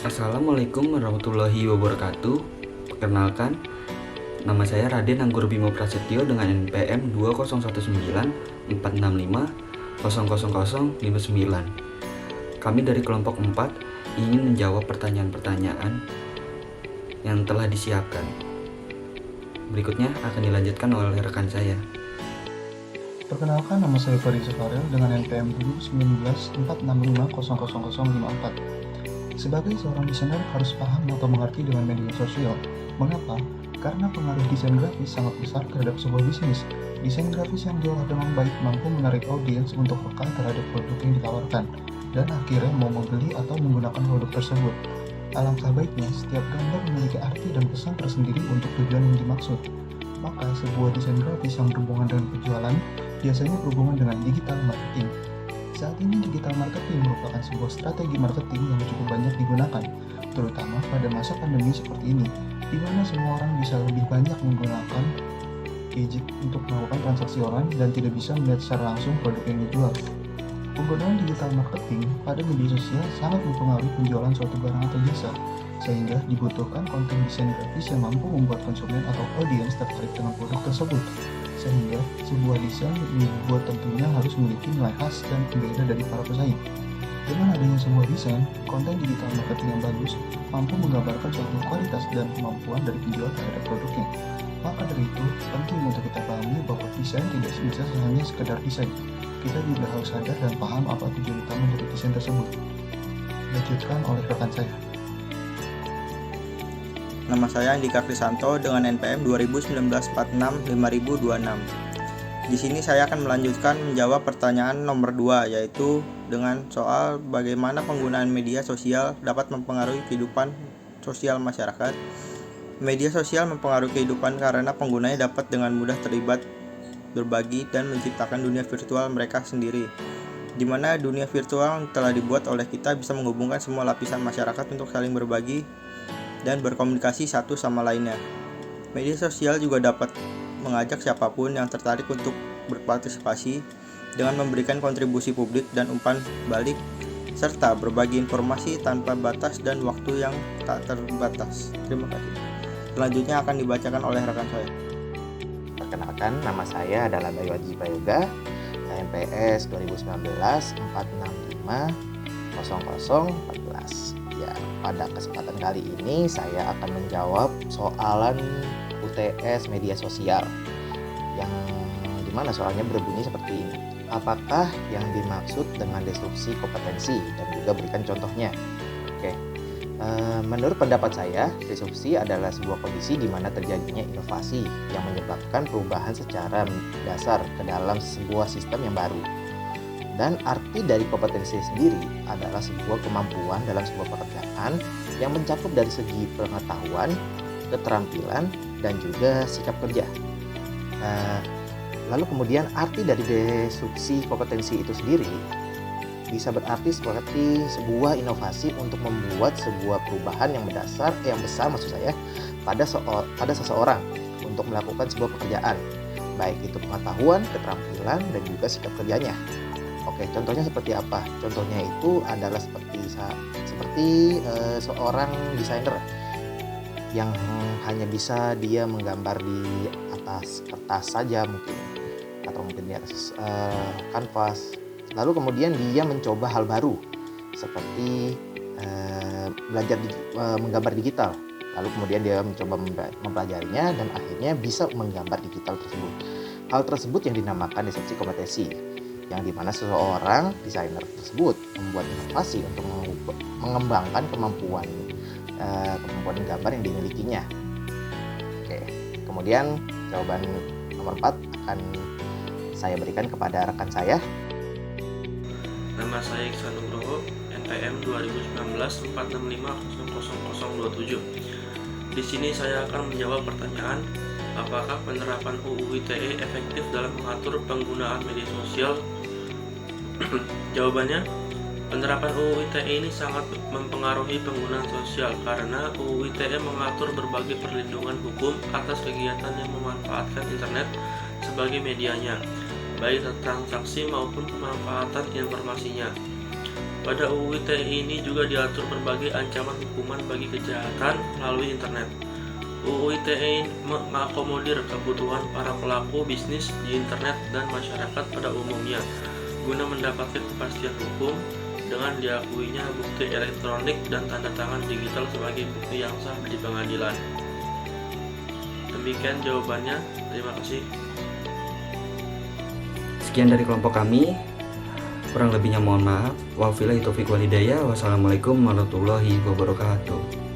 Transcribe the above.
Assalamualaikum warahmatullahi wabarakatuh. Perkenalkan, nama saya Raden Anggur Bimo Prasetyo dengan NPM 2019465000059. Kami dari kelompok 4 ingin menjawab pertanyaan-pertanyaan yang telah disiapkan. Berikutnya akan dilanjutkan oleh rekan saya. Perkenalkan, nama saya Fari Zakarel dengan NPM 2019 465000054. Sebagai seorang desainer harus paham atau mengerti dengan media sosial. Mengapa? Karena pengaruh desain grafis sangat besar terhadap sebuah bisnis. Desain grafis yang diolah dengan baik mampu menarik audiens untuk peka terhadap produk yang ditawarkan, dan akhirnya mau membeli atau menggunakan produk tersebut. Alangkah baiknya setiap gambar memiliki arti dan pesan tersendiri untuk tujuan yang dimaksud. Maka sebuah desain grafis yang berhubungan dengan penjualan biasanya berhubungan dengan digital marketing. Saat ini digital marketing merupakan sebuah strategi marketing yang cukup banyak digunakan, terutama pada masa pandemi seperti ini, di mana semua orang bisa lebih banyak menggunakan gadget untuk melakukan transaksi online dan tidak bisa melihat secara langsung produk yang dijual. Penggunaan digital marketing pada media sosial sangat mempengaruhi penjualan suatu barang atau jasa, sehingga dibutuhkan konten desain grafis yang mampu membuat konsumen atau audiens tertarik dengan produk tersebut. Sehingga sebuah desain dibuat tentunya harus memiliki nilai khas dan berbeda dari para pesaing. Dengan adanya sebuah desain, konten digital marketing yang bagus mampu menggambarkan suatu kualitas dan kemampuan dari penjual terhadap produknya. Maka dari itu, penting untuk kita pahami bahwa desain tidak bisa hanya sekedar desain. Kita juga harus sadar dan paham apa tujuan utama dari desain tersebut. Dilanjutkan oleh rekan saya. Nama saya Andika Krisanto dengan NPM 2019 465026. Di sini saya akan melanjutkan menjawab pertanyaan nomor 2, yaitu dengan soal bagaimana penggunaan media sosial dapat mempengaruhi kehidupan sosial masyarakat. Media sosial mempengaruhi kehidupan karena penggunanya dapat dengan mudah terlibat, berbagi, dan menciptakan dunia virtual mereka sendiri, di mana dunia virtual yang telah dibuat oleh kita bisa menghubungkan semua lapisan masyarakat untuk saling berbagi dan berkomunikasi satu sama lainnya. Media sosial juga dapat mengajak siapapun yang tertarik untuk berpartisipasi dengan memberikan kontribusi publik dan umpan balik, serta berbagi informasi tanpa batas dan waktu yang tak terbatas. Terima kasih. Selanjutnya akan dibacakan oleh rekan saya. Perkenalkan, nama saya adalah Bayu Aji Prayoga, MPS 2019 4650014. Ya, pada kesempatan kali ini saya akan menjawab soalan UTS media sosial yang dimana soalnya berbunyi seperti ini. Apakah yang dimaksud dengan disrupsi kompetensi, dan juga berikan contohnya. Oke, menurut pendapat saya, disrupsi adalah sebuah kondisi di mana terjadinya inovasi yang menyebabkan perubahan secara dasar ke dalam sebuah sistem yang baru. Dan arti dari kompetensi sendiri adalah sebuah kemampuan dalam sebuah pekerjaan yang mencakup dari segi pengetahuan, keterampilan, dan juga sikap kerja. Lalu kemudian arti dari disrupsi kompetensi itu sendiri bisa berarti seperti sebuah inovasi untuk membuat sebuah perubahan yang besar maksud saya pada seseorang untuk melakukan sebuah pekerjaan, baik itu pengetahuan, keterampilan, dan juga sikap kerjanya. Oke, contohnya seperti apa? Contohnya itu adalah seperti seorang desainer yang hanya bisa dia menggambar di atas kertas saja mungkin, atau mungkin di atas kanvas. Lalu kemudian dia mencoba hal baru seperti belajar menggambar digital. Lalu kemudian dia mencoba mempelajarinya dan akhirnya bisa menggambar digital tersebut. Hal tersebut yang dinamakan disrupsi kompetensi, yang dimana seseorang desainer tersebut membuat inovasi untuk mengembangkan kemampuan gambar yang dimilikinya. Oke, kemudian jawaban nomor 4 akan saya berikan kepada rekan saya. Nama saya Iksan Nugroho, NPM 2019 465000027. Di sini saya akan menjawab pertanyaan, apakah penerapan UU ITE efektif dalam mengatur penggunaan media sosial? Jawabannya, penerapan UU ITE ini sangat mempengaruhi penggunaan sosial karena UU ITE mengatur berbagai perlindungan hukum atas kegiatan yang memanfaatkan internet sebagai medianya, baik transaksi maupun pemanfaatan informasinya. Pada UU ITE ini juga diatur berbagai ancaman hukuman bagi kejahatan melalui internet. UU ITE mengakomodir kebutuhan para pelaku bisnis di internet dan masyarakat pada umumnya guna mendapatkan kepastian hukum dengan diakuinya bukti elektronik dan tanda tangan digital sebagai bukti yang sah di pengadilan. Demikian jawabannya. Terima kasih. Sekian dari kelompok kami. Kurang lebihnya mohon maaf. Wabillahi taufiq walhidayah. Wassalamualaikum warahmatullahi wabarakatuh.